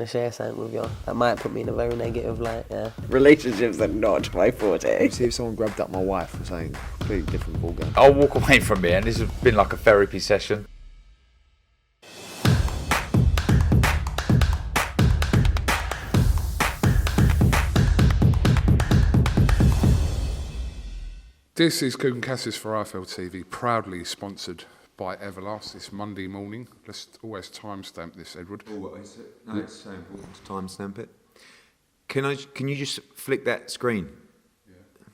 to share something with you. That might put me in a very negative light, yeah. Relationships are not my forte. See if someone grabbed up my wife or something completely different ballgame. I'll walk away from here, and this has been like a therapy session. This is KUGAN CASSIUS for IFL TV, proudly sponsored by Everlast this Monday morning. Let's always timestamp this, Edward. Oh, what is it? No, it's so important to timestamp it. Can you just flick that screen? Yeah.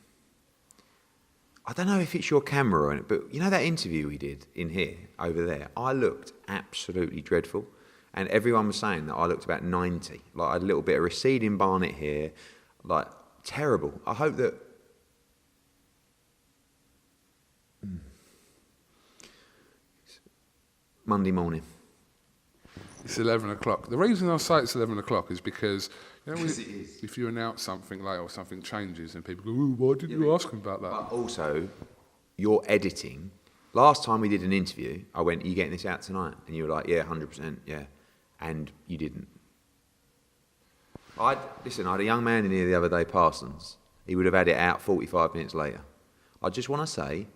I don't know if it's your camera on it, but you know that interview we did in here, over there? I looked absolutely dreadful, and everyone was saying that I looked about 90. Like, I had a little bit of receding barnet here, like, terrible. I hope that... Monday morning. It's 11 o'clock. The reason I say it's 11 o'clock is because, you know, Because it is. if you announce something late or something changes and people go, "Ooh, why didn't you ask him about that?" But also, your editing. Last time we did an interview, I went, "Are you getting this out tonight?" And you were like, "Yeah, 100%, yeah." And you didn't. I had a young man in here the other day, Parsons. He would have had it out 45 minutes later. I just want to say,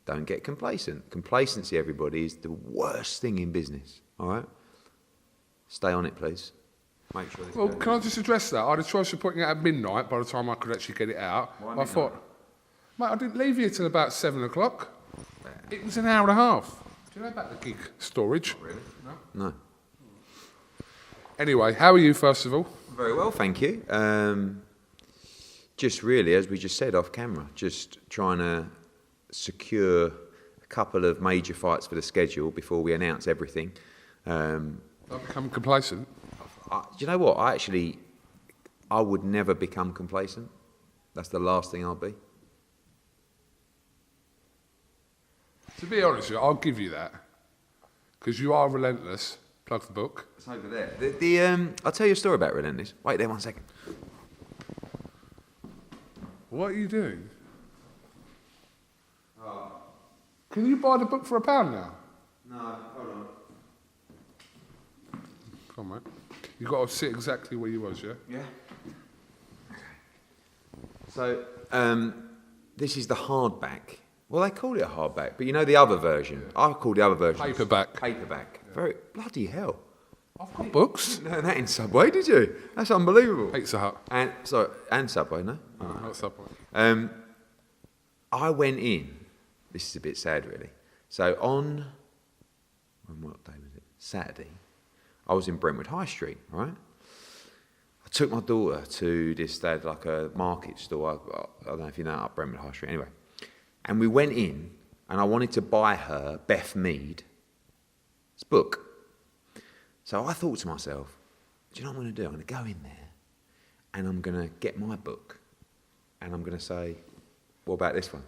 don't get complacent. Complacency, everybody, is the worst thing in business, all right? Stay on it, please. Make sure. Well, can I just address that? I had a choice of putting it at midnight by the time I could actually get it out. Why I midnight? thought, mate, I didn't leave here till about 7 o'clock. It was an hour and a half. Do you know about the gig storage? Really? No? No. Anyway, how are you, first of all? Very well, thank you. Just really, as we just said off camera, just trying to secure a couple of major fights for the schedule before we announce everything. I've become complacent. Do you know what? I would never become complacent. That's the last thing I'll be. To be honest with you, I'll give you that. Because you are relentless. Plug the book. It's over there. I'll tell you a story about Relentless. Wait there 1 second. What are you doing? Can you buy the book for £1 now? No, hold on. Come on, mate. You've got to sit exactly where you was, yeah? Yeah. So, this is the hardback. Well, they call it a hardback, but you know the other version. I call the other version Paperback. Paperback. Yeah. Very bloody hell. I've got books. You didn't learn that in Subway, did you? That's unbelievable. Pizza Hut. And Subway, no? No, not Subway. I went in. This is a bit sad, really. So on what day was it? Saturday. I was in Brentwood High Street, right? I took my daughter to this, they had like a market store, I don't know if you know, up Brentwood High Street, anyway. And we went in, and I wanted to buy her Beth Mead's book. So I thought to myself, do you know what I'm going to do? I'm going to go in there, and I'm going to get my book, and I'm going to say, what about this one?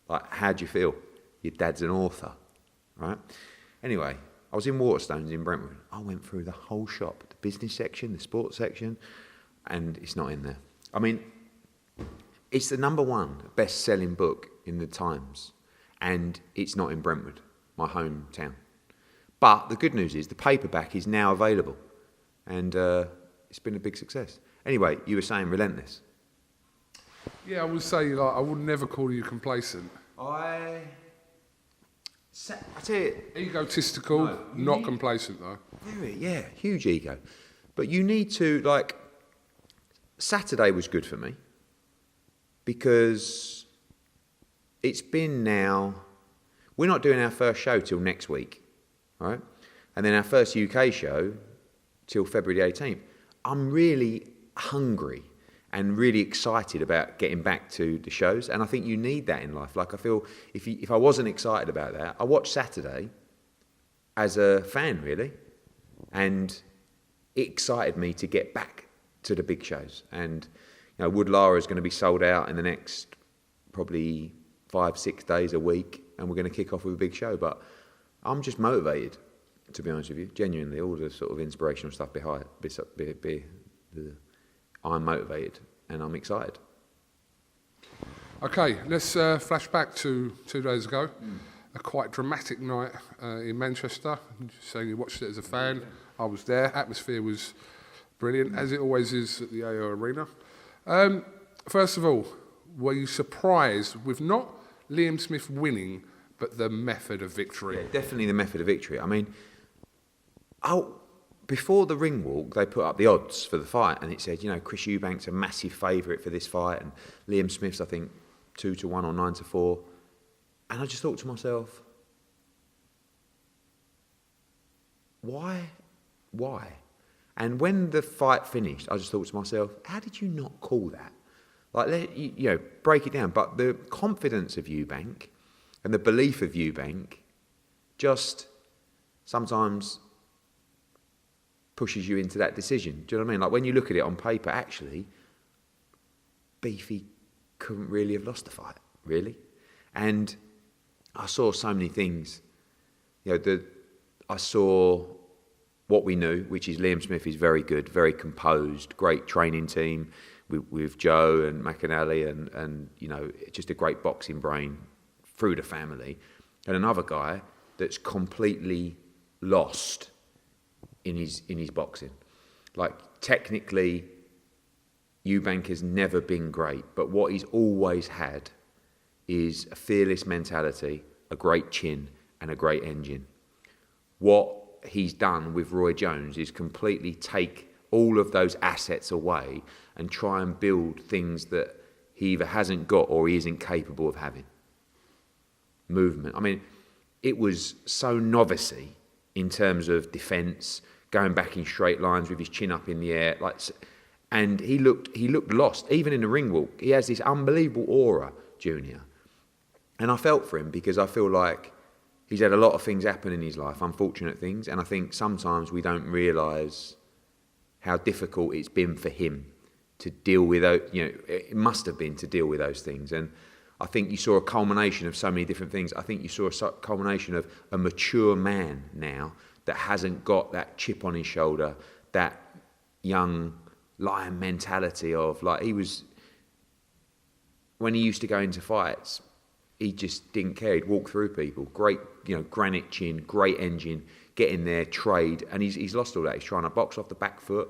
Like, how do you feel? Your dad's an author, right? Anyway, I was in Waterstones in Brentwood. I went through the whole shop, the business section, the sports section, and it's not in there. I mean, it's the #1 best-selling book in the Times, and it's not in Brentwood, my hometown. But the good news is the paperback is now available, and it's been a big success. Anyway, you were saying Relentless. Yeah, I would say, like, I would never call you complacent. I tell you... Egotistical, No, not complacent, though. Very, yeah, huge ego. But you need to, like... Saturday was good for me, because it's been now... We're not doing our first show till next week, right? And then our first UK show till February the 18th. I'm really hungry and really excited about getting back to the shows, and I think you need that in life. Like, I feel if I wasn't excited about that, I watched Saturday as a fan, really, and it excited me to get back to the big shows. And you know, Wood Lara is going to be sold out in the next probably 5-6 days, a week, and we're going to kick off with a big show. But I'm just motivated, to be honest with you, genuinely. All the sort of inspirational stuff behind I'm motivated and I'm excited. Okay, let's flash back to 2 days ago. A quite dramatic night in Manchester. You're saying you watched it as a fan. I was there. Atmosphere was Brilliant, as it always is at the AO Arena. First of all, were you surprised with not Liam Smith winning, but the method of victory? Yeah, definitely the method of victory. I mean, before the ring walk, they put up the odds for the fight, and it said, Chris Eubank's a massive favourite for this fight, and Liam Smith's, I think, 2-1 or 9-4. And I just thought to myself, why? And when the fight finished, I just thought to myself, how did you not call that? Like, break it down. But the confidence of Eubank and the belief of Eubank just sometimes pushes you into that decision. Do you know what I mean? Like, when you look at it on paper, actually, Beefy couldn't really have lost the fight, really. And I saw so many things. I saw what we knew, which is Liam Smith is very good, very composed, great training team with Joe and McAnally and just a great boxing brain through the family. And another guy that's completely lost in his boxing. Like, technically, Eubank has never been great, but what he's always had is a fearless mentality, a great chin, and a great engine. What he's done with Roy Jones is completely take all of those assets away and try and build things that he either hasn't got or he isn't capable of having. Movement. I mean, it was so novice-y in terms of defence, going back in straight lines with his chin up in the air, and he looked lost, even in the ring walk. He has this unbelievable aura, Junior. And I felt for him because I feel like he's had a lot of things happen in his life, unfortunate things, and I think sometimes we don't realise how difficult it's been for him to deal with, it must have been to deal with those things. And I think you saw a culmination of so many different things. I think you saw a culmination of a mature man now that hasn't got that chip on his shoulder, that young lion mentality of, like, when he used to go into fights, he just didn't care. He'd walk through people. Great, granite chin, great engine, get in there, trade. And he's lost all that. He's trying to box off the back foot.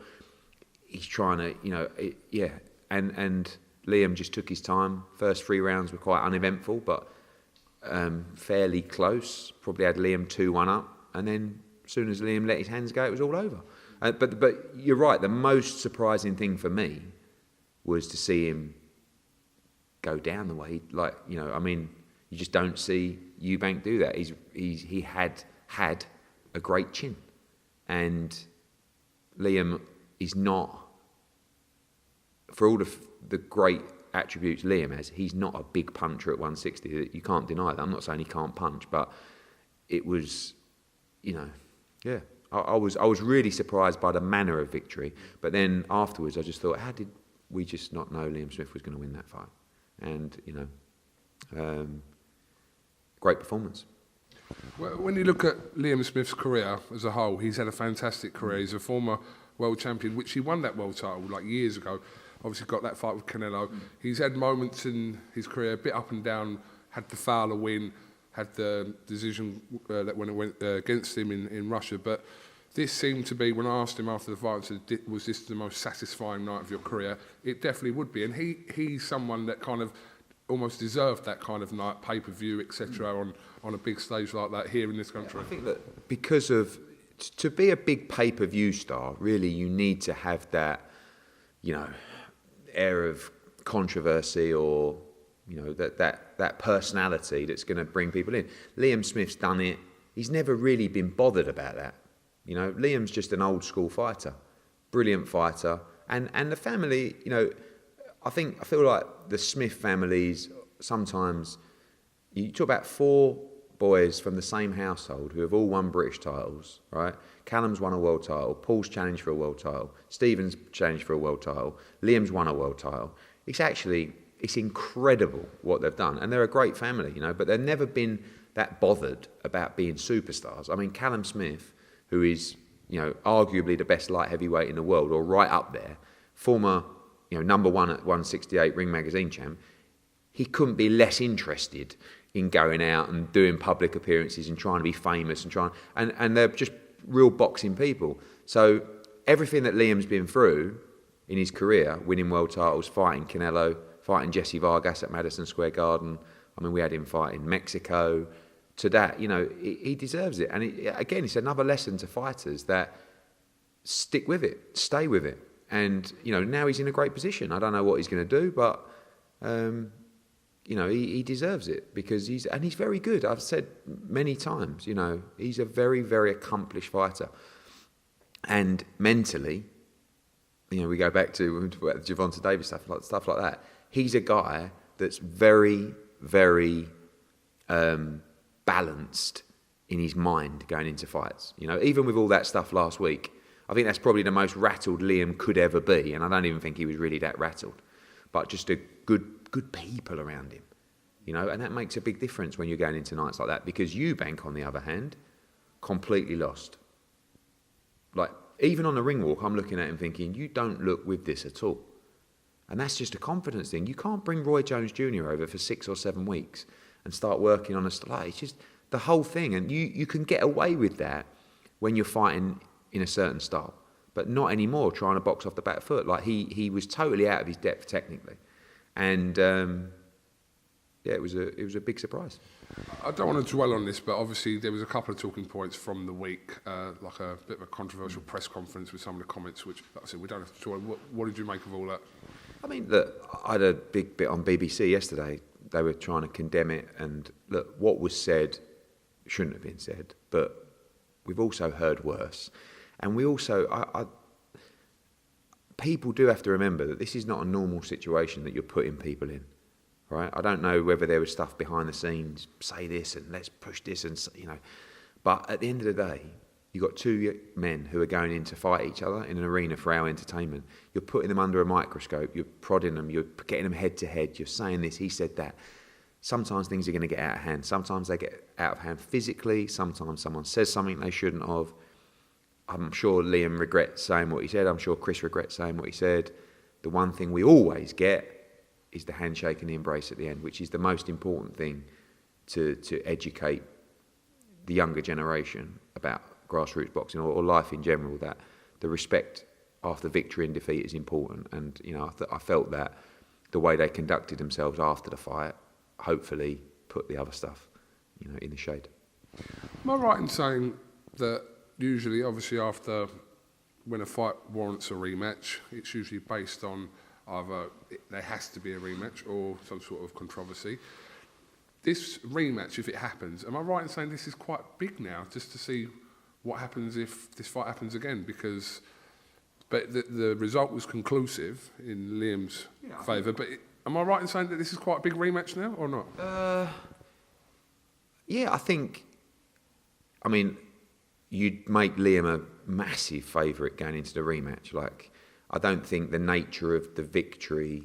He's trying to, And Liam just took his time. First 3 rounds were quite uneventful, but fairly close. Probably had Liam 2-1 up. And then as soon as Liam let his hands go, it was all over. But you're right. The most surprising thing for me was to see him go down the way. You just don't see Eubank do that. He had a great chin, and Liam is not, for all the great attributes Liam has, he's not a big puncher at 160. You can't deny that. I'm not saying he can't punch, but it was, I was really surprised by the manner of victory. But then afterwards, I just thought, how did we just not know Liam Smith was going to win that fight? And great performance. Well, when you look at Liam Smith's career as a whole, he's had a fantastic career. He's a former world champion, which he won that world title like years ago. Obviously got that fight with Canelo. He's had moments in his career, a bit up and down, had the Fowler win, had the decision that when it went against him in Russia. But this seemed to be, when I asked him after the fight, said, was this the most satisfying night of your career? It definitely would be. And he's someone that kind of almost deserved that kind of night, pay-per-view, etc., on a big stage like that here in this country. I think that because of, to be a big pay-per-view star, really you need to have that, air of controversy or, that personality that's going to bring people in. Liam Smith's done it. He's never really been bothered about that. Liam's just an old school fighter, brilliant fighter, and the family. I feel like the Smith families sometimes. You talk about 4 boys from the same household who have all won British titles, right? Callum's won a world title, Paul's challenged for a world title, Stephen's challenged for a world title, Liam's won a world title. It's incredible what they've done, and they're a great family, but they've never been that bothered about being superstars. I mean, Callum Smith, who is, arguably the best light heavyweight in the world, or right up there, former, number 1 at 168 Ring Magazine champ, he couldn't be less interested in going out and doing public appearances and trying to be famous and they're just real boxing people. So everything that Liam's been through in his career, winning world titles, fighting Canelo, fighting Jesse Vargas at Madison Square Garden. I mean, we had him fight in Mexico. To that, he deserves it. And again, it's another lesson to fighters that stick with it, stay with it. And, now he's in a great position. I don't know what he's going to do, but, he deserves it because he's very good. I've said many times, he's a very, very accomplished fighter. And mentally, we go back to Giovanni Davis, stuff like that. He's a guy that's very, very balanced in his mind going into fights. Even with all that stuff last week, I think that's probably the most rattled Liam could ever be, and I don't even think he was really that rattled. But just a good people around him, and that makes a big difference when you're going into nights like that. Because Eubank, on the other hand, completely lost. Like, even on the ring walk, I'm looking at him thinking, you don't look with this at all. And that's just a confidence thing. You can't bring Roy Jones Jr. over for 6 or 7 weeks and start working on a style. It's just the whole thing. And you can get away with that when you're fighting in a certain style, but not anymore trying to box off the back foot. Like, he was totally out of his depth technically. And, it was a big surprise. I don't want to dwell on this, but obviously there was a couple of talking points from the week, like a bit of a controversial press conference with some of the comments, which, like I said, we don't have to dwell on. What did you make of all that? I mean, look, I had a big bit on BBC yesterday. They were trying to condemn it, and look, what was said shouldn't have been said, but we've also heard worse. And we also, people do have to remember that this is not a normal situation that you're putting people in. Right? I don't know whether there was stuff behind the scenes, say this and let's push this, and but at the end of the day, you've got 2 men who are going in to fight each other in an arena for our entertainment. You're putting them under a microscope, you're prodding them, you're getting them head to head, you're saying this, he said that. Sometimes things are going to get out of hand. Sometimes they get out of hand physically. Sometimes someone says something they shouldn't have. I'm sure Liam regrets saying what he said. I'm sure Chris regrets saying what he said. The one thing we always get is the handshake and the embrace at the end, which is the most important thing to educate the younger generation about grassroots boxing or life in general, that the respect after victory and defeat is important. And, I felt that the way they conducted themselves after the fight hopefully put the other stuff, in the shade. Am I right in saying that usually, obviously, when a fight warrants a rematch, it's usually based on either there has to be a rematch or some sort of controversy? This rematch, if it happens, am I right in saying this is quite big now, just to see what happens if this fight happens again? Because the result was conclusive in Liam's favour, but am I right in saying that this is quite a big rematch now, or not? Yeah, I mean, you'd make Liam a massive favourite going into the rematch. Like, I don't think the nature of the victory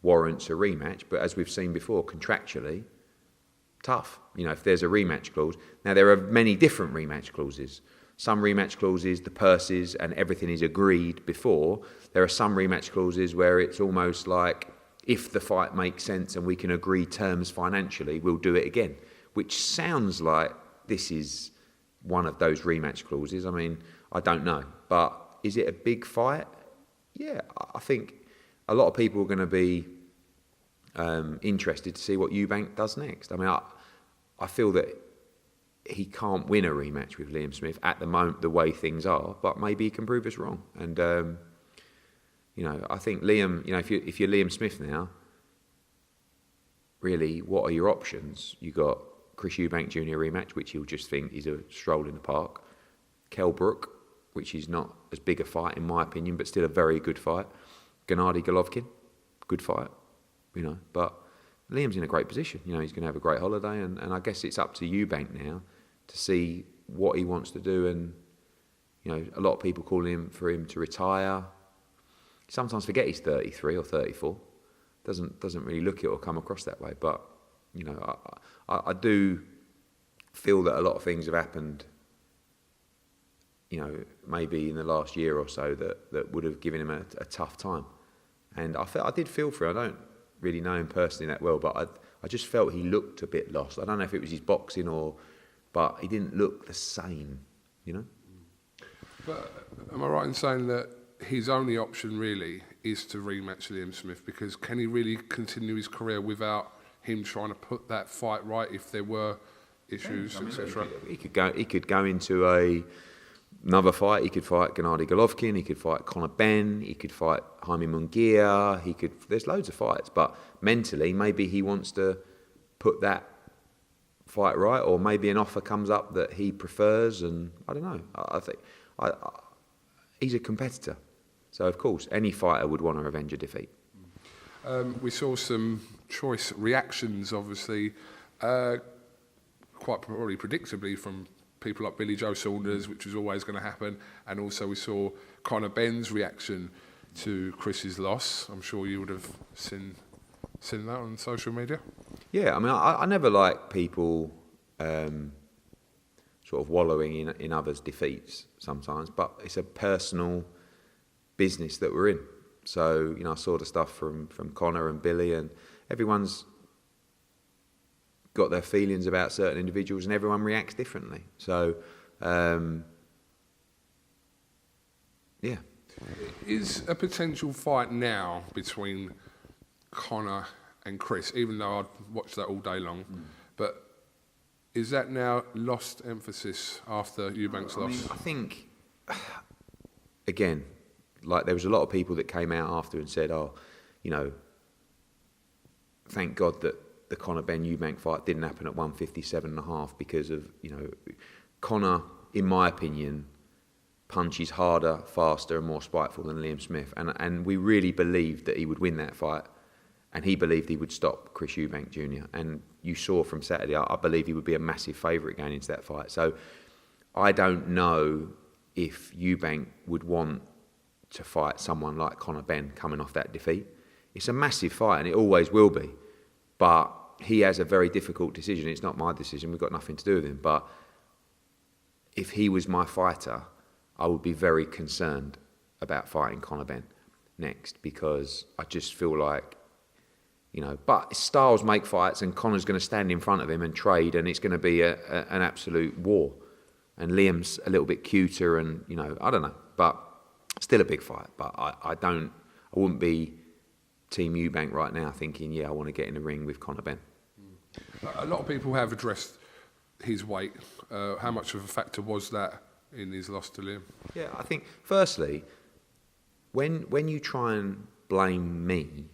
warrants a rematch, but as we've seen before, contractually, tough. If there's a rematch clause. Now, there are many different rematch clauses. Some rematch clauses, the purses and everything is agreed before. There are some rematch clauses where it's almost like, if the fight makes sense and we can agree terms financially, we'll do it again, which sounds like this is one of those rematch clauses. I mean, I don't know, but is it a big fight? Yeah, I think a lot of people are going to be interested to see what Eubank does next. I mean, I feel that he can't win a rematch with Liam Smith at the moment, the way things are, but maybe he can prove us wrong. And, I think Liam, if you're Liam Smith now, really, what are your options? You got Chris Eubank Jr. rematch, which you'll just think is a stroll in the park. Kell Brook, which is not as big a fight in my opinion, but still a very good fight. Gennady Golovkin, good fight, but Liam's in a great position. He's going to have a great holiday, and I guess it's up to Eubank now to see what he wants to do. And, a lot of people call for him to retire. Sometimes forget he's 33 or 34. Doesn't really look it or come across that way. But, I do feel that a lot of things have happened, maybe in the last year or so that would have given him a tough time. And I did feel for him. I don't really know him personally that well, but I just felt he looked a bit lost. I don't know if it was his boxing but he didn't look the same, But am I right in saying that his only option really is to rematch Liam Smith? Because can he really continue his career without him trying to put that fight right if there were issues, etc.? He could go into another fight. He could fight Gennady Golovkin. He could fight Conor Benn. He could fight Jaime Munguia. There's loads of fights, but mentally, maybe he wants to put that fight right, or maybe an offer comes up that he prefers, and I don't know. I think he's a competitor, so of course any fighter would want to avenge a defeat. We saw some choice reactions, obviously, quite probably predictably from people like Joe Saunders, which was always going to happen, and also we saw Conor Benn's reaction to Chris's loss. I'm sure you would have seen that on social media. Yeah, I mean, I never like people sort of wallowing in others' defeats sometimes, but it's a personal business that we're in. So, I saw the stuff from Conor and Billy, and everyone's got their feelings about certain individuals, and everyone reacts differently. So, yeah. Is a potential fight now between Conor and Chris, even though I'd watch that all day long, but is that now lost emphasis after Eubank's loss? I think, again, like there was a lot of people that came out after and said, thank God that the Conor Benn Eubank fight didn't happen at 157.5 because of, Conor, in my opinion, punches harder, faster and more spiteful than Liam Smith. And we really believed that he would win that fight. And he believed he would stop Chris Eubank Jr. And you saw from Saturday, I believe he would be a massive favourite going into that fight. So I don't know if Eubank would want to fight someone like Conor Benn coming off that defeat. It's a massive fight and it always will be. But he has a very difficult decision. It's not my decision. We've got nothing to do with him. But if he was my fighter, I would be very concerned about fighting Conor Benn next, because I just feel like, but styles make fights, and Conor's going to stand in front of him and trade, and it's going to be an absolute war. And Liam's a little bit cuter, and I don't know, but still a big fight. But I wouldn't be Team Eubank right now thinking, I want to get in the ring with Conor Benn. A lot of people have addressed his weight. How much of a factor was that in his loss to Liam? Yeah, I think firstly, when you try and blame me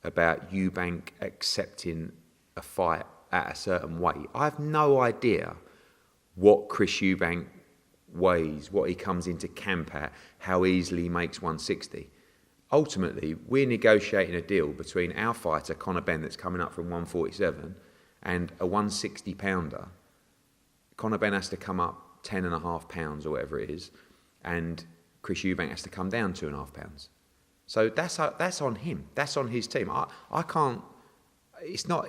about Eubank accepting a fight at a certain weight, I have no idea what Chris Eubank weighs, what he comes into camp at, how easily he makes 160. Ultimately, we're negotiating a deal between our fighter, Conor Benn, that's coming up from 147, and a 160 pounder. Conor Benn has to come up 10.5 pounds or whatever it is, and Chris Eubank has to come down 2.5 pounds. So that's on him. That's on his team. I can't. It's not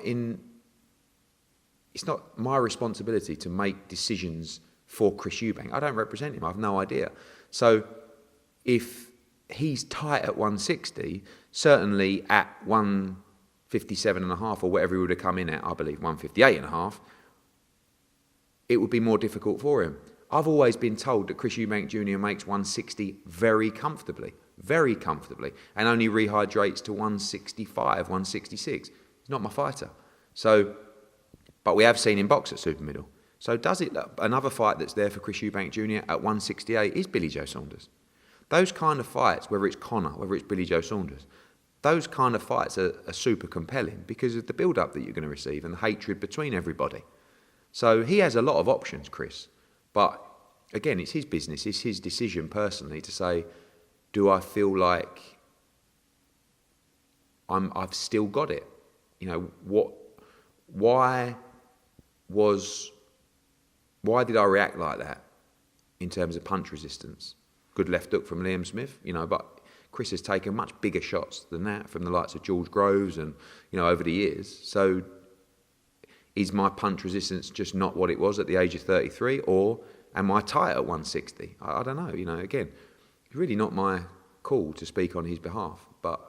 my responsibility to make decisions for Chris Eubank. I don't represent him. I have no idea. So if he's tight at 160, certainly at 157.5 or whatever he would have come in at, I believe 158.5, it would be more difficult for him. I've always been told that Chris Eubank Jr. makes 160 very comfortably, and only rehydrates to 165, 166. He's not my fighter. So, but we have seen him box at super middle. So does it? Another fight that's there for Chris Eubank Jr. at 168 is Billy Joe Saunders. Those kind of fights, whether it's Conor, whether it's Billy Joe Saunders, those kind of fights are super compelling because of the build-up that you're going to receive and the hatred between everybody. So he has a lot of options, Chris. But again, it's his business, it's his decision personally to say, do I feel like I've still got it? Why did I react like that in terms of punch resistance? Good left hook from Liam Smith, but Chris has taken much bigger shots than that from the likes of George Groves and, over the years. So is my punch resistance just not what it was at the age of 33, or am I tight at 160? I don't know. Again, it's really not my call to speak on his behalf. But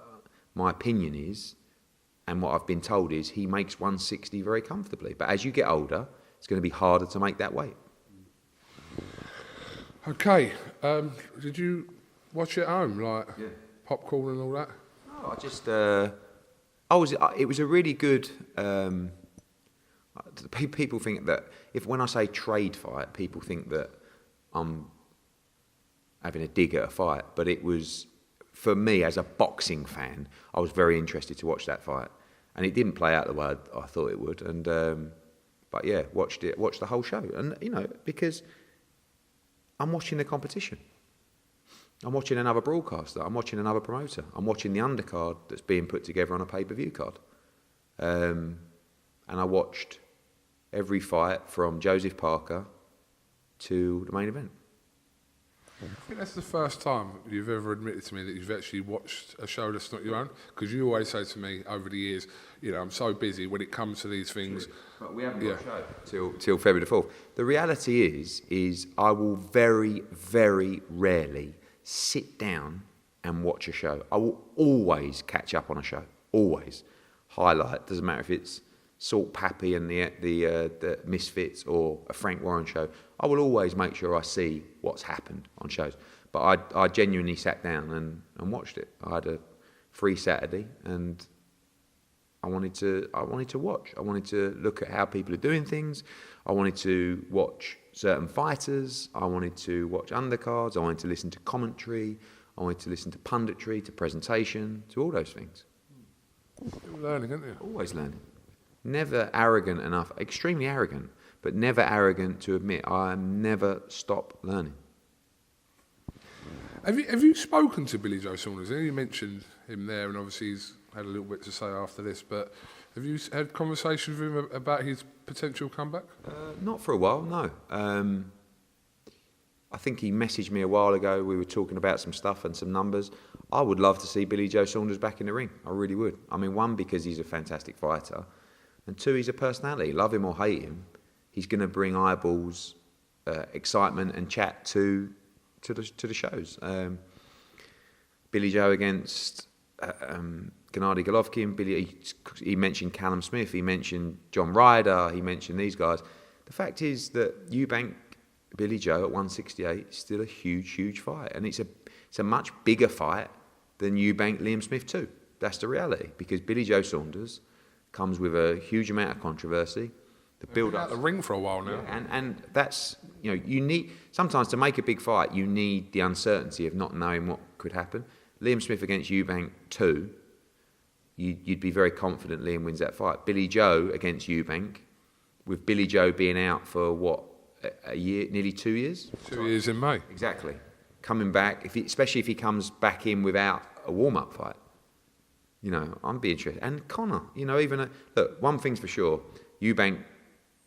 my opinion is, and what I've been told is, he makes 160 very comfortably. But as you get older, it's going to be harder to make that weight. Okay, did you watch it at home, like popcorn and all that? No, I just, it was a really good, people think that, when I say trade fight, people think that I'm having a dig at a fight, but it was, for me as a boxing fan, I was very interested to watch that fight. And it didn't play out the way I thought it would. And but yeah, watched the whole show. And, you know, because I'm watching the competition. I'm watching another broadcaster. I'm watching another promoter. I'm watching the undercard that's being put together on a pay-per-view card. And I watched every fight from Joseph Parker to the main event. I think that's the first time you've ever admitted to me that you've actually watched a show that's not your own. Because you always say to me over the years, you know, I'm so busy when it comes to these things. But we haven't got a show till February the 4th. The reality is I will very, very rarely sit down and watch a show. I will always catch up on a show. Always. Highlight. Doesn't matter if it's Salt Pappy and the Misfits or a Frank Warren show. I will always make sure I see what's happened on shows. But I genuinely sat down and watched it. I had a free Saturday and I wanted to watch. I wanted to look at how people are doing things. I wanted to watch certain fighters. I wanted to watch undercards. I wanted to listen to commentary. I wanted to listen to punditry, to presentation, to all those things. You're learning, aren't you? Always learning. Never arrogant enough, extremely arrogant, but never arrogant to admit I never stop learning. Have you spoken to Billy Joe Saunders? You mentioned him there, and obviously he's had a little bit to say after this, but have you had conversations with him about his potential comeback? Not for a while, no. I think he messaged me a while ago. We were talking about some stuff and some numbers. I would love to see Billy Joe Saunders back in the ring. I really would. I mean, one, because he's a fantastic fighter, and two, he's a personality. Love him or hate him, he's going to bring eyeballs, excitement and chat to the shows. Billy Joe against Gennady Golovkin. He mentioned Callum Smith. He mentioned John Ryder. He mentioned these guys. The fact is that Eubank Billy Joe at 168 is still a huge, huge fight, and it's a much bigger fight than Eubank Liam Smith too. That's the reality, because Billy Joe Saunders comes with a huge amount of controversy. The build up, the ring for a while now, and that's, you know, you need sometimes to make a big fight. You need the uncertainty of not knowing what could happen. Liam Smith against Eubank 2, you'd be very confident Liam wins that fight. Billy Joe against Eubank, with Billy Joe being out for what, a year, nearly 2 years. 2 years in May. Exactly. Coming back, especially if he comes back in without a warm-up fight. You know, I'd be interested. And Conor, you know, look, one thing's for sure, Eubank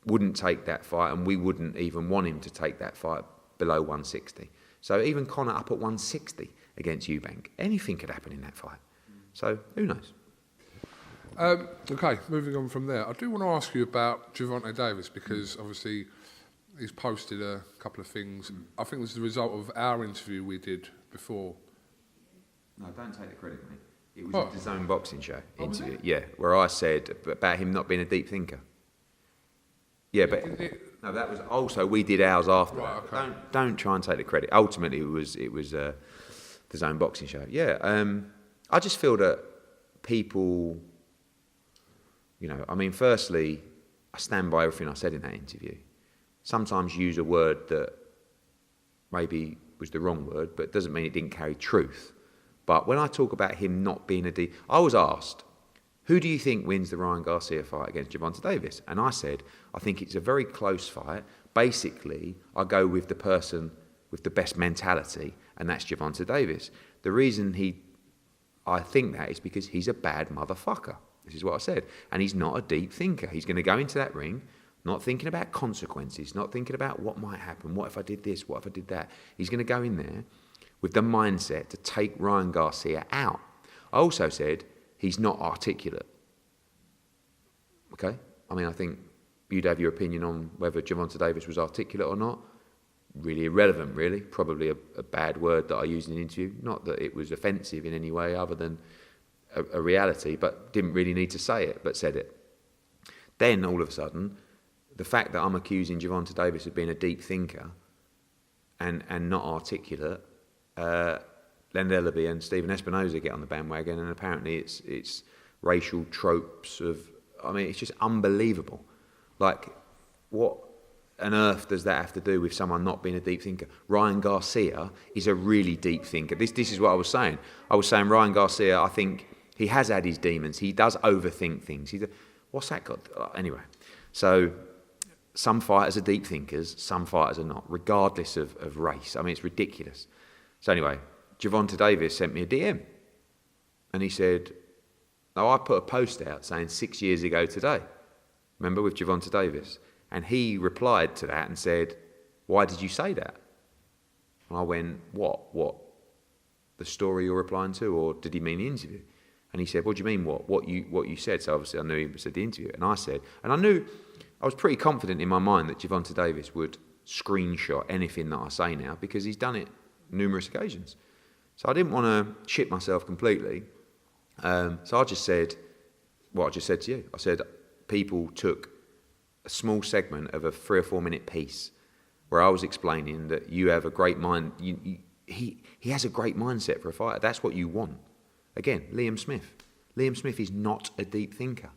wouldn't take that fight, and we wouldn't even want him to take that fight below 160. So even Conor up at 160 against Eubank, anything could happen in that fight. So who knows? Okay, moving on from there, I do want to ask you about Giovanni Davis, because obviously he's posted a couple of things. I think it was the result of our interview we did before. No, don't take the credit, mate. It was his own boxing show interview. Yeah, where I said about him not being a deep thinker. Yeah, but no, that was also, we did ours after that. Okay. Don't try and take the credit. Ultimately, it was the Zone Boxing Show. Yeah, I just feel that people, you know, I mean, firstly, I stand by everything I said in that interview. Sometimes use a word that maybe was the wrong word, but it doesn't mean it didn't carry truth. But when I talk about him not being a deep, I was asked, who do you think wins the Ryan Garcia fight against Giovanni Davis? And I said, I think it's a very close fight. Basically, I go with the person with the best mentality, and that's Giovanni Davis. The reason I think that is because he's a bad motherfucker. This is what I said. And he's not a deep thinker. He's going to go into that ring not thinking about consequences, not thinking about what might happen, what if I did this, what if I did that. He's going to go in there with the mindset to take Ryan Garcia out. I also said he's not articulate. Okay? I mean, I think you'd have your opinion on whether Giovanni Davis was articulate or not. Really irrelevant, really. Probably a bad word that I used in an interview. Not that it was offensive in any way other than a reality, but didn't really need to say it, but said it. Then, all of a sudden, the fact that I'm accusing Giovanni Davis of being a deep thinker and not articulate, Leonard Ellaby and Stephen Espinosa get on the bandwagon, and apparently it's racial tropes of. I mean, it's just unbelievable. Like, what on earth does that have to do with someone not being a deep thinker? Ryan Garcia is a really deep thinker. This is what I was saying. I was saying Ryan Garcia, I think he has had his demons. He does overthink things. What's that got? Anyway, so some fighters are deep thinkers, some fighters are not, regardless of race. I mean, it's ridiculous. So anyway, Giovanni Davis sent me a DM, and he said, I put a post out saying 6 years ago today, remember, with Giovanni Davis? And he replied to that and said, why did you say that? And I went, what? The story you're replying to, or did he mean the interview? And he said, what do you mean, what you said? So obviously I knew he said the interview. And I said, and I was pretty confident in my mind that Giovanni Davis would screenshot anything that I say now, because he's done it numerous occasions. So I didn't want to shit myself completely. So I just said what I just said to you. I said people took a small segment of a 3 or 4 minute piece where I was explaining that you have a great mind. He has a great mindset for a fighter. That's what you want. Again, Liam Smith. Liam Smith is not a deep thinker.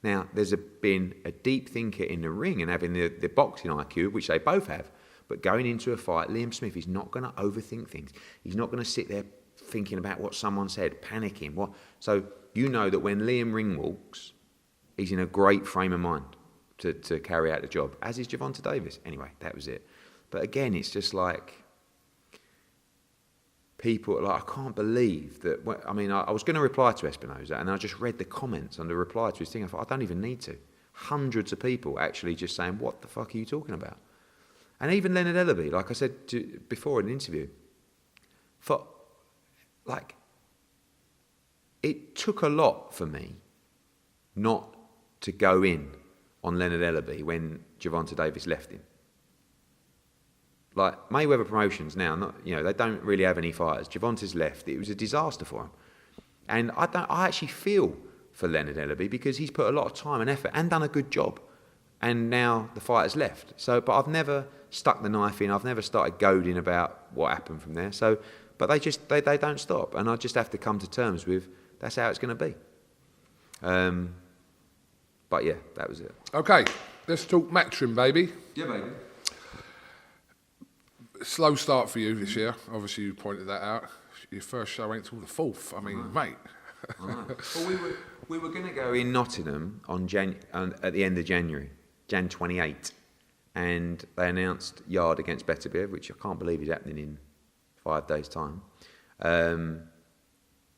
Now, there's been a deep thinker in the ring and having the boxing IQ, which they both have. But going into a fight, Liam Smith is not going to overthink things. He's not going to sit there thinking about what someone said, panicking. So you know that when Liam ring walks, he's in a great frame of mind to carry out the job, as is Giovanni Davis. Anyway, that was it. But again, it's just like people, like, I can't believe that. I mean, I was going to reply to Espinosa, and I just read the comments on the reply to his thing. I thought, I don't even need to. Hundreds of people actually just saying, what the fuck are you talking about? And even Leonard Ellaby, like I said before in an interview, it took a lot for me not to go in on Leonard Ellaby when Giovanni Davis left him. Like, Mayweather Promotions now, they don't really have any fighters. Giovanni's left. It was a disaster for him. And I actually feel for Leonard Ellaby, because he's put a lot of time and effort and done a good job. And now the fighter's left. So, but I've never stuck the knife in. I've never started goading about what happened from there. So, but they don't stop. And I just have to come to terms with that's how it's going to be. But yeah, that was it. Okay, let's talk Matchroom, baby. Yeah, baby. Slow start for you this year. Obviously, you pointed that out. Your first show ain't till the 4th. I mean, mate. Well, we were going to go in Nottingham at the end of January, Jan 28, and they announced Yard against Beterbiev, which I can't believe is happening in 5 days' time.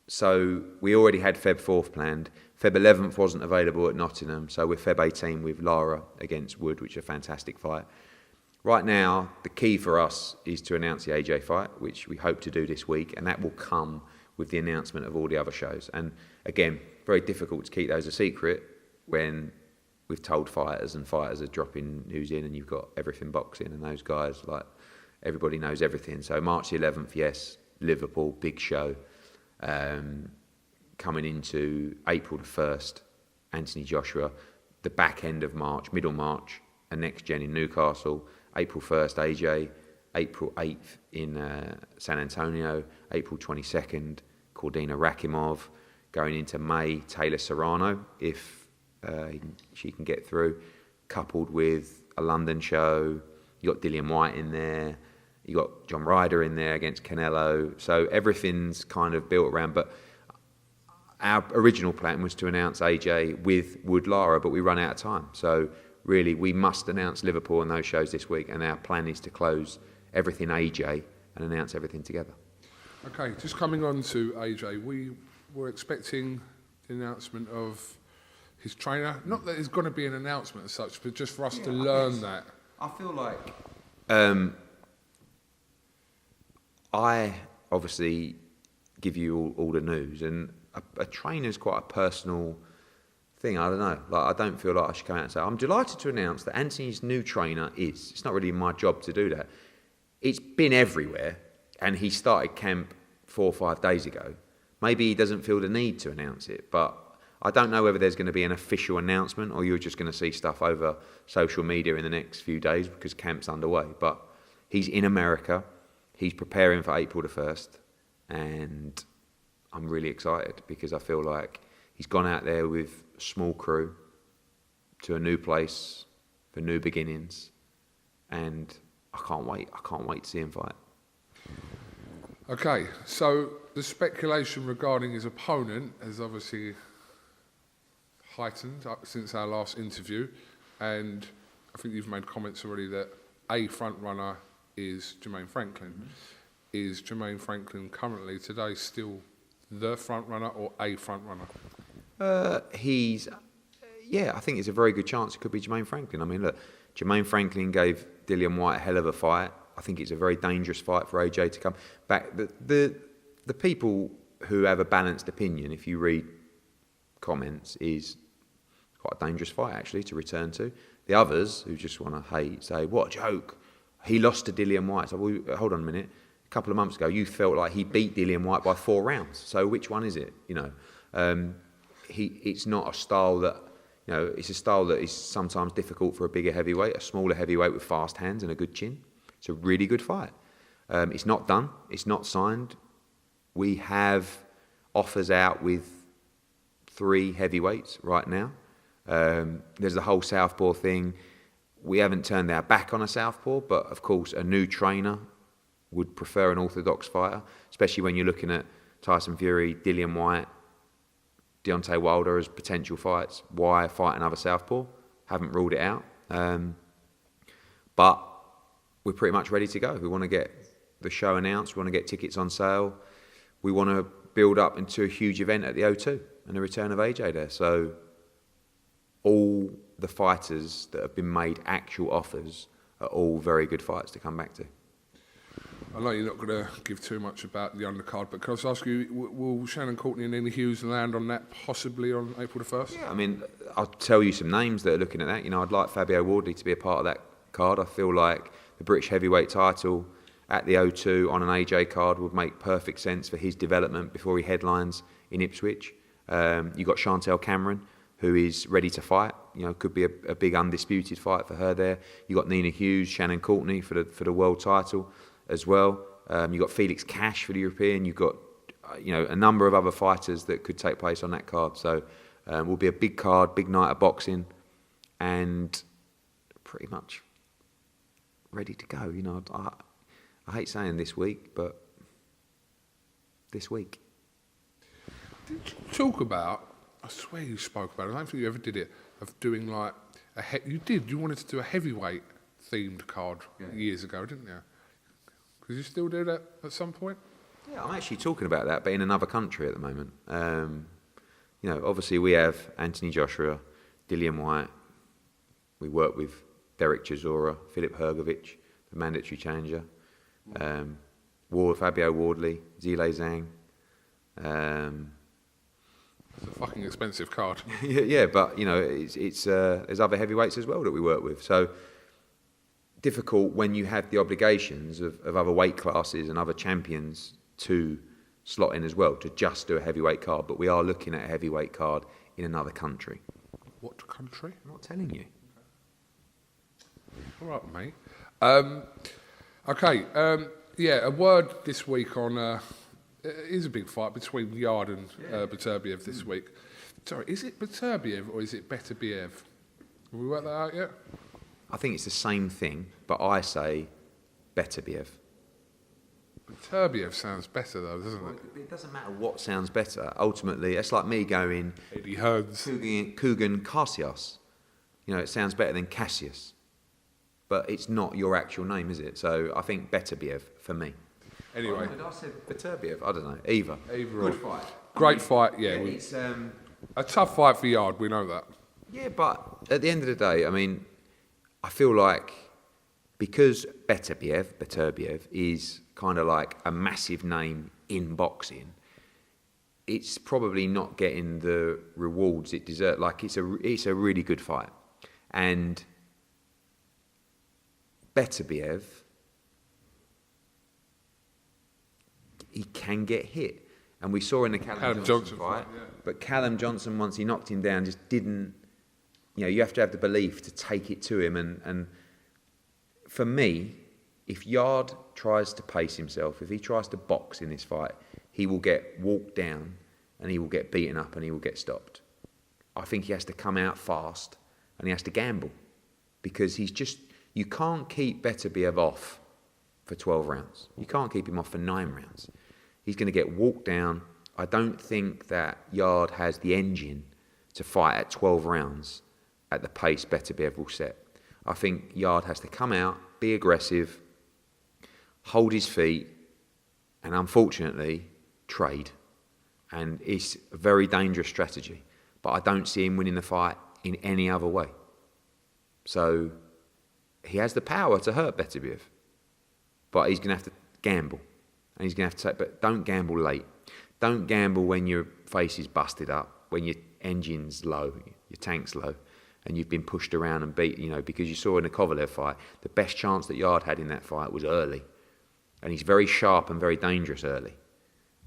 So we already had Feb 4th planned. Feb 11th wasn't available at Nottingham, so we're Feb 18 with Lara against Wood, which is a fantastic fight. Right now, the key for us is to announce the AJ fight, which we hope to do this week, and that will come with the announcement of all the other shows. And again, very difficult to keep those a secret when we've told fighters, and fighters are dropping news in, and you've got Everything Boxing, and those guys, like, everybody knows everything. So March the 11th, yes, Liverpool, big show. Coming into April the 1st, Anthony Joshua. The back end of March, middle March, a next gen in Newcastle. April 1st, AJ. April 8th in San Antonio. April 22nd, Cordina Rakimov. Going into May, Taylor Serrano, if she can get through. Coupled with a London show. You got Dillian White in there. You got John Ryder in there against Canelo. So everything's kind of built around. But our original plan was to announce AJ with Wood Lara, but we run out of time. So really, we must announce Liverpool and those shows this week. And our plan is to close everything AJ and announce everything together. Okay, just coming on to AJ, we were expecting the announcement of his trainer. Not that there's going to be an announcement as such, but just for us to learn that. I feel like I obviously give you all the news, and a trainer's quite a personal thing. I don't know. Like, I don't feel like I should come out and say, I'm delighted to announce that Anthony's new trainer is. It's not really my job to do that. It's been everywhere, and he started camp 4 or 5 days ago. Maybe he doesn't feel the need to announce it, but I don't know whether there's going to be an official announcement or you're just going to see stuff over social media in the next few days because camp's underway. But He's in America. He's preparing for April the 1st. And I'm really excited because I feel like he's gone out there with a small crew to a new place for new beginnings. And I can't wait. I can't wait to see him fight. Okay, so the speculation regarding his opponent has obviously heightened since our last interview, and I think you've made comments already that a front runner is Jermaine Franklin. Mm-hmm. Is Jermaine Franklin currently today still the front runner or a front runner? I think it's a very good chance it could be Jermaine Franklin. I mean, look, Jermaine Franklin gave Dillian Whyte a hell of a fight. I think it's a very dangerous fight for AJ to come back. The people who have a balanced opinion, if you read comments, is quite a dangerous fight actually to return to. The others who just want to hate say, what a joke, he lost to Dillian Whyte. So, well, hold on a minute. A couple of months ago, you felt like he beat Dillian Whyte by 4 rounds. So which one is it? You know, it's not a style that, you know, it's a style that is sometimes difficult for a bigger heavyweight, a smaller heavyweight with fast hands and a good chin. It's a really good fight. It's not done. It's not signed. We have offers out with 3 heavyweights right now. There's the whole southpaw thing. We haven't turned our back on a southpaw, but of course a new trainer would prefer an orthodox fighter, especially when you're looking at Tyson Fury, Dillian Whyte, Deontay Wilder as potential fights. Why fight another southpaw? Haven't ruled it out. But we're pretty much ready to go. We want to get the show announced. We want to get tickets on sale. We want to build up into a huge event at the O2 and the return of AJ there. So all the fighters that have been made actual offers are all very good fights to come back to. I know you're not going to give too much about the undercard, but can I just ask you, will Shannon Courtenay and Nina Hughes land on that possibly on April the 1st? Yeah, I mean, I'll tell you some names that are looking at that. You know, I'd like Fabio Wardley to be a part of that card. I feel like the British heavyweight title at the O2 on an AJ card would make perfect sense for his development before he headlines in Ipswich. You've got Chantel Cameron, who is ready to fight. You know, could be a big undisputed fight for her there. You've got Nina Hughes, Shannon Courtenay for the world title as well. You've got Felix Cash for the European. You've got a number of other fighters that could take place on that card. So will be a big card, big night of boxing, and pretty much ready to go. You know, I hate saying this week, but this week. Did you talk about, I swear you spoke about it, I don't think you ever did it, of doing like, you wanted to do a heavyweight themed card years ago, didn't you? Could you still do that at some point? Yeah, I'm actually talking about that, but in another country at the moment. You know, obviously we have Anthony Joshua, Dillian Whyte. We work with Derek Chisora, Filip Hrgovic, the mandatory challenger. Fabio Wardley, Zhilei Zhang. It's a fucking expensive card. yeah, but you know, it's there's other heavyweights as well that we work with. So difficult when you have the obligations of other weight classes and other champions to slot in as well, to just do a heavyweight card. But we are looking at a heavyweight card in another country. What country? I'm not telling you. All right, mate. A word this week on... it is a big fight between Yard and Beterbiev this week. Sorry, is it Beterbiev or is it Beterbiev? Have we worked that out yet? I think it's the same thing, but I say Beterbiev. Beterbiev sounds better though, doesn't it? It doesn't matter what sounds better. Ultimately, it's like me going... Eddie Hearns. KUGAN CASSIUS. You know, it sounds better than CASSIUS. But it's not your actual name, is it? So I think Beterbiev for me. Anyway. I said Beterbiev. I don't know. Either. Good fight. Great fight, yeah. It's a tough fight for Yard, we know that. Yeah, but at the end of the day, I mean, I feel like because Beterbiev is kind of like a massive name in boxing, it's probably not getting the rewards it deserves. Like it's a really good fight, and Beterbiev, he can get hit, and we saw in the Callum Johnson fight. But Callum Johnson, once he knocked him down, just didn't. You know, you have to have the belief to take it to him, and for me, if Yard tries to pace himself, if he tries to box in this fight, he will get walked down and he will get beaten up and he will get stopped. I think he has to come out fast and he has to gamble because you can't keep Beterbiev off for 12 rounds. You can't keep him off for 9 rounds. He's going to get walked down. I don't think that Yard has the engine to fight at 12 rounds at the pace Beterbiev will set. I think Yard has to come out, be aggressive, hold his feet, and unfortunately, trade. And it's a very dangerous strategy. But I don't see him winning the fight in any other way. So he has the power to hurt Beterbiev. But he's going to have to gamble. And he's going to have to but don't gamble late. Don't gamble when your face is busted up, when your engine's low, your tank's low, and you've been pushed around and beat, because you saw in the Kovalev fight, the best chance that Yard had in that fight was early. And he's very sharp and very dangerous early.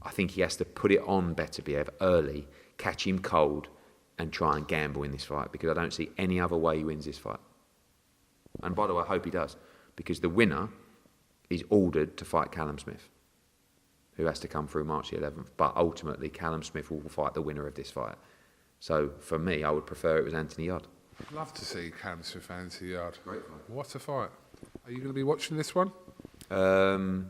I think he has to put it on Beterbiev early, catch him cold, and try and gamble in this fight, because I don't see any other way he wins this fight. And by the way, I hope he does, because the winner is ordered to fight Callum Smith, who has to come through March the 11th. But ultimately, Callum Smith will fight the winner of this fight. So for me, I would prefer it was Anthony Yard. I'd love to see Callum Smith and Anthony Yard. Great fight. What a fight. Are you going to be watching this one? No,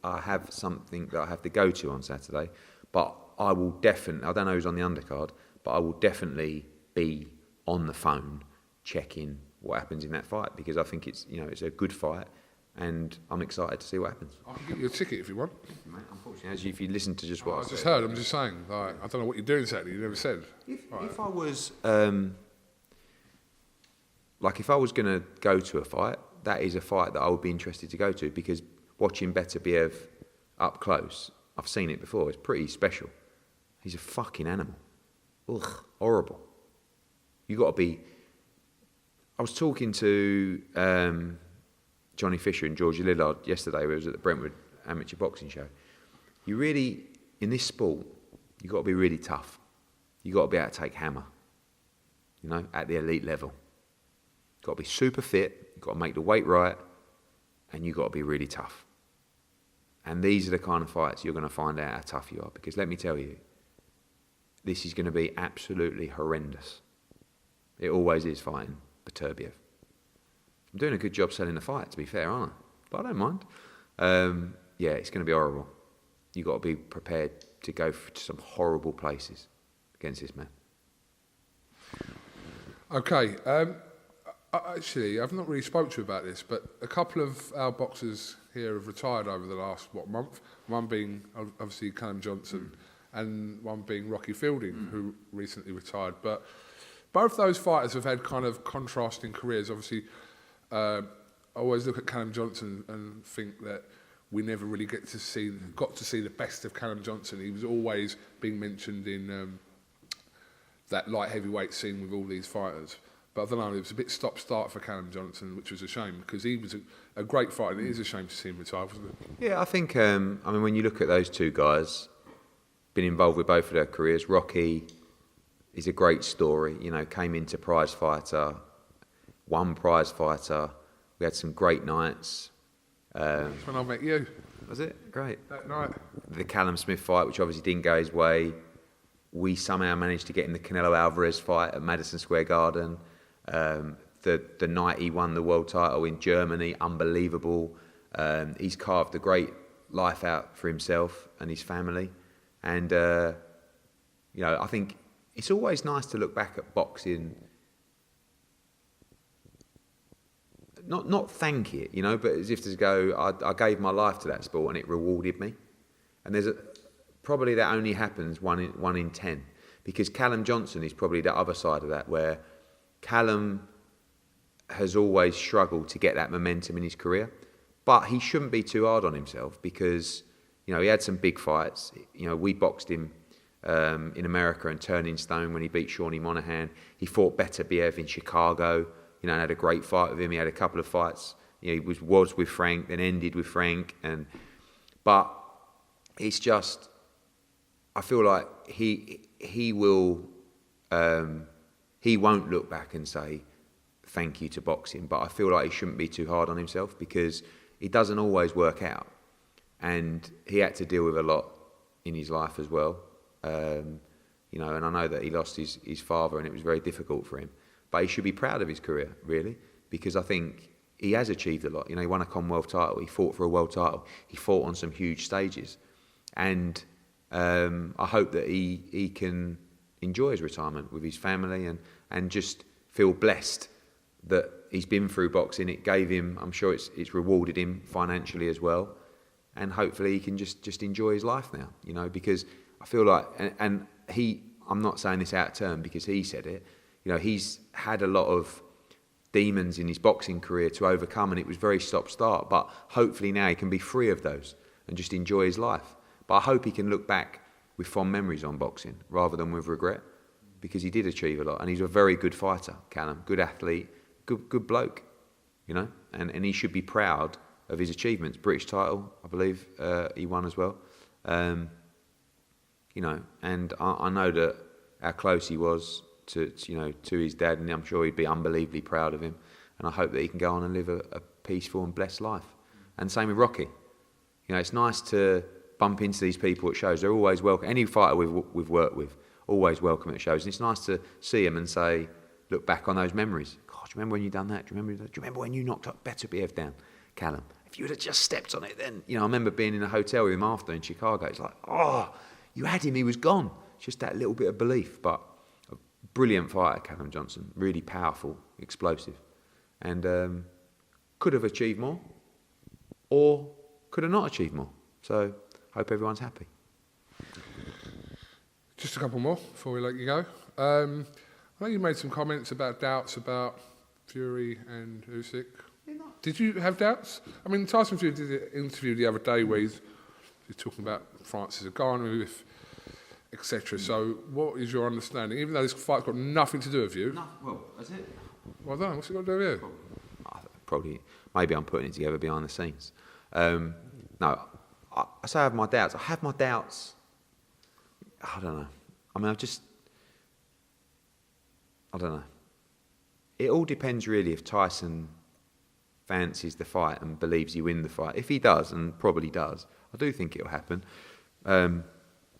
I have something that I have to go to on Saturday, but I will definitely, I don't know who's on the undercard, but I will definitely be on the phone checking what happens in that fight, because I think it's a good fight and I'm excited to see what happens. I can get you a ticket if you want. Mate, unfortunately, if you listen to just what I just heard, I'm just saying, I don't know what you're doing Saturday, you never said. If I was, if I was going to go to a fight, that is a fight that I would be interested to go to, because watching Beterbiev up close, I've seen it before, it's pretty special. He's a fucking animal. Ugh, horrible. You got to be... I was talking to Johnny Fisher and George Lillard yesterday, who was at the Brentwood Amateur Boxing Show. You really, in this sport, you got to be really tough. You got to be able to take hammer, at the elite level. You've got to be super fit, you've got to make the weight right, and you've got to be really tough. And these are the kind of fights you're going to find out how tough you are, because let me tell you, this is going to be absolutely horrendous. It always is fighting Beterbiev. I'm doing a good job selling the fight, to be fair, aren't I? But I don't mind. It's going to be horrible. You've got to be prepared to go to some horrible places against this man. Okay, actually, I've not really spoke to you about this, but a couple of our boxers here have retired over the last, month? One being, obviously, Callum Johnson, and one being Rocky Fielding, who recently retired. But both those fighters have had kind of contrasting careers. Obviously, I always look at Callum Johnson and think that we never really got to see the best of Callum Johnson. He was always being mentioned in that light heavyweight scene with all these fighters. But I don't know, it was a bit stop-start for Callum Johnson, which was a shame, because he was a great fighter, and it is a shame to see him retire, wasn't it? Yeah, I think, when you look at those two guys, been involved with both of their careers. Rocky is a great story, came into prize fighter, won prize fighter. We had some great nights. That's when I met you. Was it? Great. That night. The Callum Smith fight, which obviously didn't go his way. We somehow managed to get in the Canelo Alvarez fight at Madison Square Garden. The night he won the world title in Germany, unbelievable. He's carved a great life out for himself and his family. And, I think it's always nice to look back at boxing, not thank it, but as if to go, I gave my life to that sport and it rewarded me. And there's probably that only happens one in 10, because Callum Johnson is probably the other side of that, where Callum has always struggled to get that momentum in his career, but he shouldn't be too hard on himself, because he had some big fights. We boxed him in America and Turning Stone when he beat Shawnee Monahan. He fought Beterbiev in Chicago, and had a great fight with him. He had a couple of fights. He was with Frank, then ended with Frank. But it's just, I feel like he won't look back and say, thank you to boxing, but I feel like he shouldn't be too hard on himself because it doesn't always work out. And he had to deal with a lot in his life as well. You know, and I know that he lost his father and it was very difficult for him. But he should be proud of his career, really, because I think he has achieved a lot. You know, he won a Commonwealth title, he fought for a world title, he fought on some huge stages. And I hope that he can enjoy his retirement with his family and just feel blessed that he's been through boxing. It gave him, I'm sure it's rewarded him financially as well. And hopefully he can just enjoy his life now, you know, because I feel like, and I'm not saying this out of turn because he said it, you know, he's had a lot of demons in his boxing career to overcome and it was very stop-start, but hopefully now he can be free of those and just enjoy his life. But I hope he can look back with fond memories on boxing rather than with regret because he did achieve a lot and he's a very good fighter, Callum, good athlete, good bloke, you know, and he should be proud of his achievements. British title, I believe, he won as well. You know, and I know that how close he was to his dad, and I'm sure he'd be unbelievably proud of him. And I hope that he can go on and live a peaceful and blessed life. And same with Rocky. You know, it's nice to bump into these people at shows. They're always welcome. Any fighter we've worked with, always welcome at shows. And it's nice to see them and say, look back on those memories. God, do you remember when you done that? Do you remember when you knocked up Beterbiev down, Callum? If you would have just stepped on it then. You know, I remember being in a hotel with him after in Chicago. It's like, oh, you had him, he was gone. Just that little bit of belief. But a brilliant fighter, Callum Johnson. Really powerful, explosive. And could have achieved more or could have not achieved more. So, hope everyone's happy. Just a couple more before we let you go. I know you made some comments about doubts about Fury and Usyk. Did you have doubts? I mean, Tyson Fury did an interview the other day where he's talking about Francis Ngannou, etc. So, what is your understanding? Even though this fight's got nothing to do with you. No, well, that's it. Well done. What's it got to do with you? Probably, maybe I'm putting it together behind the scenes. No, I say I have my doubts. I have my doubts. I don't know. I mean, I don't know. It all depends really if Tyson fancies the fight and believes he win the fight. If he does, and probably does, I do think it'll happen.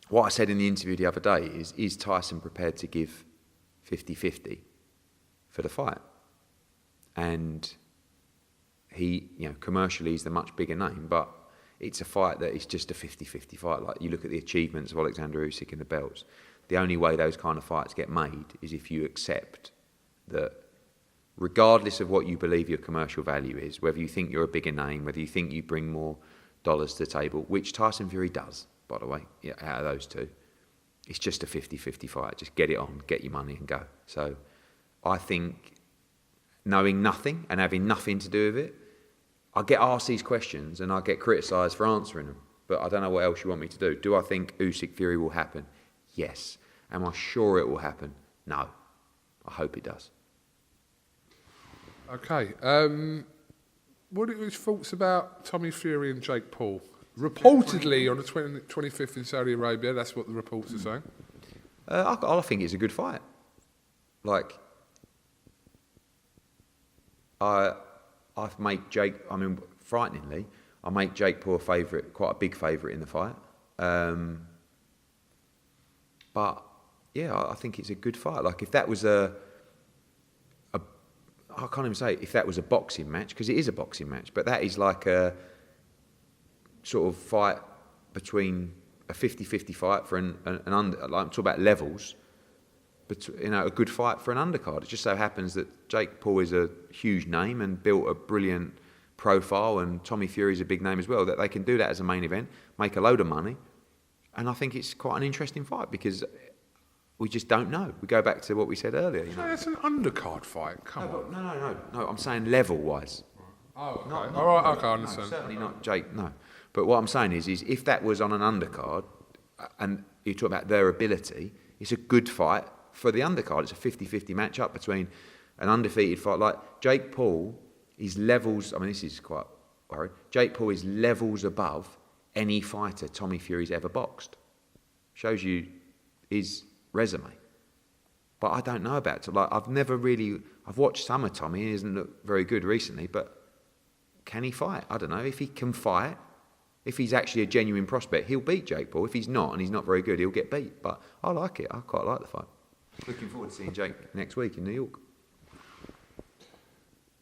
What I said in the interview the other day is Tyson prepared to give 50-50 for the fight? And he, you know, commercially he's the much bigger name, but it's a fight that is just a 50-50 fight. Like, you look at the achievements of Alexander Usyk in the belts. The only way those kind of fights get made is if you accept that regardless of what you believe your commercial value is, whether you think you're a bigger name, whether you think you bring more dollars to the table, which Tyson Fury does, by the way, yeah, out of those two, it's just a 50-50 fight. Just get it on, get your money and go. So I think knowing nothing and having nothing to do with it, I get asked these questions and I get criticised for answering them, but I don't know what else you want me to do. Do I think Usyk Fury will happen? Yes. Am I sure it will happen? No. I hope it does. Okay. What are your thoughts about Tommy Fury and Jake Paul? Reportedly on the 25th in Saudi Arabia, that's what the reports are saying. I think it's a good fight. Like, I make Jake, I mean, frighteningly, I make Jake Paul a favourite, quite a big favourite in the fight. But, yeah, I think it's a good fight. Like, if that was I can't even say if that was a boxing match, because it is a boxing match, but that is like a sort of fight between a 50-50 fight for an under, like I'm talking about levels, but, you know, a good fight for an undercard. It just so happens that Jake Paul is a huge name and built a brilliant profile, and Tommy Fury's a big name as well, that they can do that as a main event, make a load of money, and I think it's quite an interesting fight because we just don't know. We go back to what we said earlier. You know? That's an undercard fight. Come on. No. I'm saying level-wise. Oh, okay. All right, okay, I understand. Certainly not Jake, no. But what I'm saying is if that was on an undercard, and you talk about their ability, it's a good fight for the undercard. It's a 50-50 match-up between an undefeated fight. Like, Jake Paul is levels, I mean, this is quite worried. Jake Paul is levels above any fighter Tommy Fury's ever boxed. Shows you his resume. But I don't know about it. Like, I've watched some of Tommy, he hasn't looked very good recently, but can he fight? I don't know. If he can fight, if he's actually a genuine prospect, he'll beat Jake Paul. If he's not, and he's not very good, he'll get beat. But I like it. I quite like the fight. Looking forward to seeing Jake next week in New York.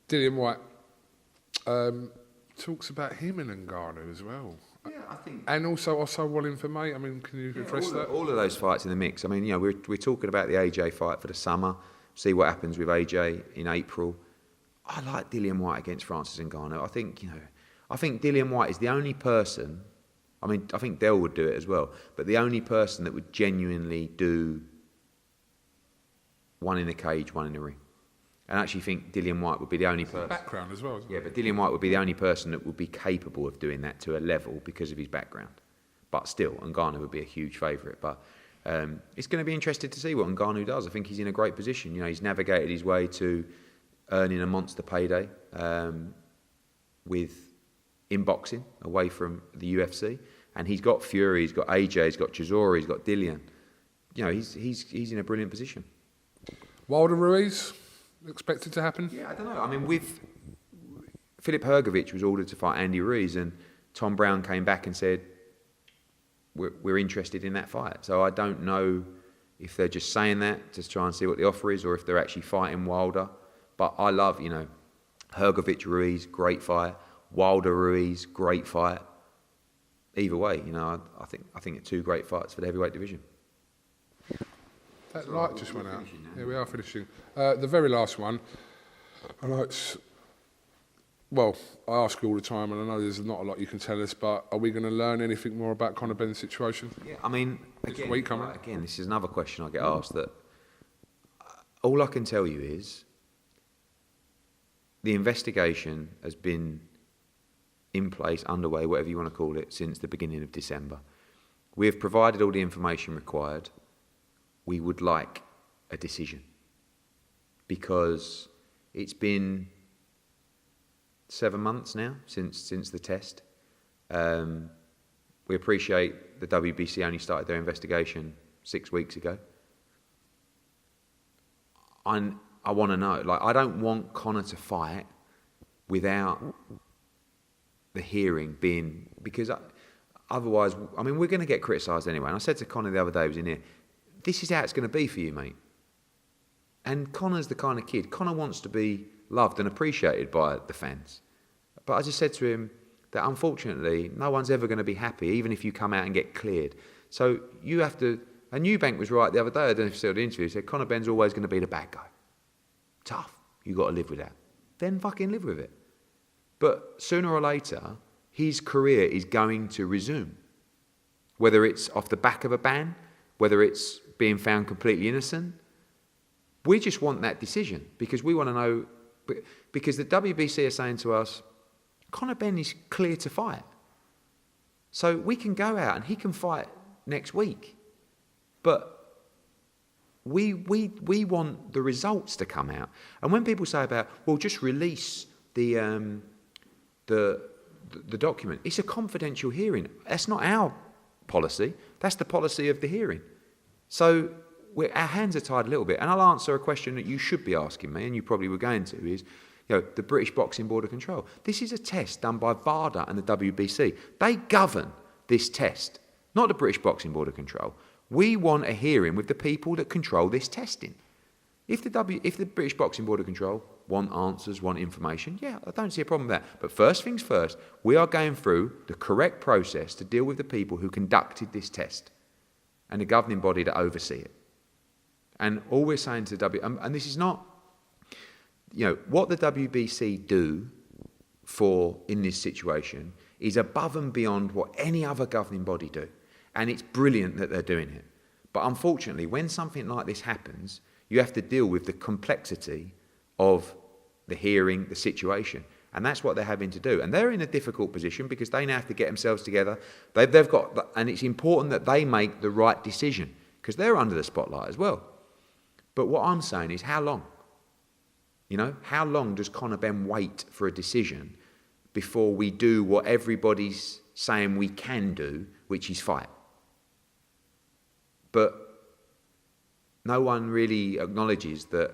Dillian White talks about him and Ngannou as well. Yeah, I think. And also Osso Wallin for mate. I mean, can you address that? All of those fights in the mix. I mean, you know, we're talking about the AJ fight for the summer. See what happens with AJ in April. I like Dillian White against Francis Ngannou. I think Dillian White is the only person. I mean, I think Dell would do it as well, but the only person that would genuinely do one in a cage, one in the ring. And I actually think Dillian White would be the only person. Background as well, isn't it? Yeah, but Dillian White would be the only person that would be capable of doing that to a level because of his background. But still, Ngannou would be a huge favourite. But it's going to be interesting to see what Ngannou does. I think he's in a great position. You know, he's navigated his way to earning a monster payday in boxing away from the UFC, and he's got Fury, he's got AJ, he's got Chisora, he's got Dillian. You know, he's in a brilliant position. Wilder Ruiz expected to happen? Yeah, I don't know. I mean, with Filip Hrgović was ordered to fight Andy Ruiz, and Tom Brown came back and said we're interested in that fight. So I don't know if they're just saying that to try and see what the offer is, or if they're actually fighting Wilder. But I love, you know, Hrgović Ruiz, great fight. Wilder Ruiz, great fight. Either way, you know, I think it's two great fights for the heavyweight division. That light just went out. Yeah, we are finishing. The very last one. I know well, I ask you all the time, and I know there's not a lot you can tell us, but are we going to learn anything more about Conor Benn's situation? Yeah, I mean, again, this is another question I get asked, that all I can tell you is the investigation has been in place, underway, whatever you want to call it, since the beginning of December. We have provided all the information required. We would like a decision, because it's been 7 months now since the test. We appreciate the WBC only started their investigation 6 weeks ago. I want to know, like, I don't want Conor to fight without the hearing being, because otherwise, I mean, we're going to get criticised anyway. And I said to Conor the other day, he was in here, this is how it's going to be for you, mate. And Conor's the kind of kid, Conor wants to be loved and appreciated by the fans. But I just said to him that unfortunately, no one's ever going to be happy, even if you come out and get cleared. So you have to, and Eubank was right the other day, I don't know if you saw the interview, he said Conor Benn's always going to be the bad guy. Tough, you got to live with that. Then fucking live with it. But sooner or later, his career is going to resume. Whether it's off the back of a ban, whether it's being found completely innocent, we just want that decision, because we want to know, because the WBC are saying to us, Conor Benn is clear to fight. So we can go out and he can fight next week. But we want the results to come out. And when people say about, well, just release the document, it's a confidential hearing. That's not our policy. That's the policy of the hearing. So our hands are tied a little bit. And I'll answer a question that you should be asking me, and you probably were going to, is, you know, the British Boxing Board of Control. This is a test done by VADA and the WBC. They govern this test, not the British Boxing Board of Control. We want a hearing with the people that control this testing. If the British Boxing Board of Control want answers, want information, yeah, I don't see a problem with that. But first things first, we are going through the correct process to deal with the people who conducted this test and the governing body that oversee it. And all we're saying to the and this is not, you know, what the WBC do in this situation is above and beyond what any other governing body do. And it's brilliant that they're doing it. But unfortunately, when something like this happens, you have to deal with the complexity of the hearing, the situation. And that's what they're having to do. And they're in a difficult position because they now have to get themselves together. They've got, and it's important that they make the right decision, because they're under the spotlight as well. But what I'm saying is, how long? You know, how long does Conor Benn wait for a decision before we do what everybody's saying we can do, which is fight? But no one really acknowledges that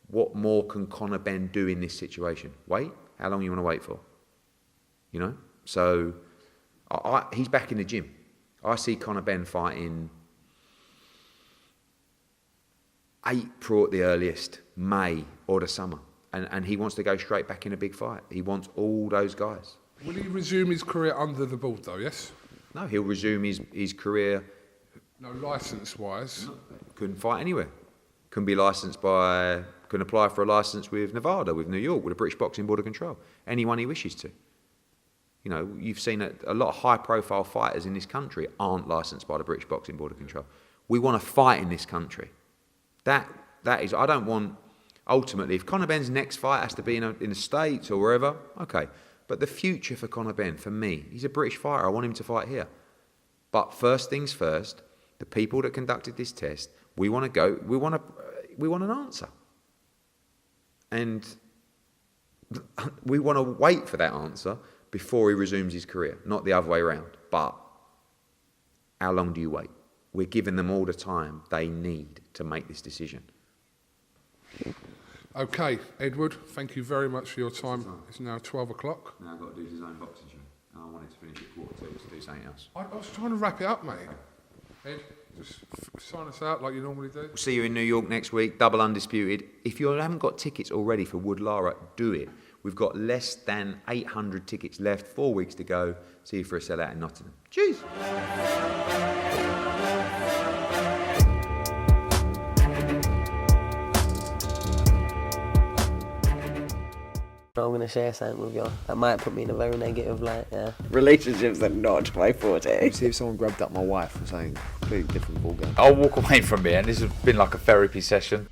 what more can Conor Benn do in this situation? Wait? How long you want to wait for? You know? So, he's back in the gym. I see Conor Benn fighting April at the earliest, May or the summer. And he wants to go straight back in a big fight. He wants all those guys. Will he resume his career under the board, though, yes? No, he'll resume his career. No, licence-wise. Couldn't fight anywhere. Couldn't be licensed by... Couldn't apply for a licence with Nevada, with New York, with the British Boxing Board of Control. Anyone he wishes to. You know, you've seen a lot of high-profile fighters in this country aren't licensed by the British Boxing Board of Control. We want to fight in this country. That is... I don't want... Ultimately, if Conor Benn's next fight has to be in the States or wherever, okay. But the future for Conor Benn, for me, he's a British fighter. I want him to fight here. But first things first, the people that conducted this test, we want to go. We want an answer, and we want to wait for that answer before he resumes his career, not the other way around. But how long do you wait? We're giving them all the time they need to make this decision. Okay, Edward, thank you very much for your time. It's now 12 o'clock. Now I've got to do his own boxing show. And I wanted to finish at 1:45 to do something else. I was trying to wrap it up, mate. Ed, just sign us out like you normally do. We'll see you in New York next week, double undisputed. If you haven't got tickets already for Wood Lara, do it. We've got less than 800 tickets left, 4 weeks to go. See you for a sellout in Nottingham. Cheers! I'm going to share something with you. That might put me in a very negative light, yeah. Relationships are not my forte. See if someone grabbed up my wife or something completely different ballgame. I'll walk away from it, and this has been like a therapy session.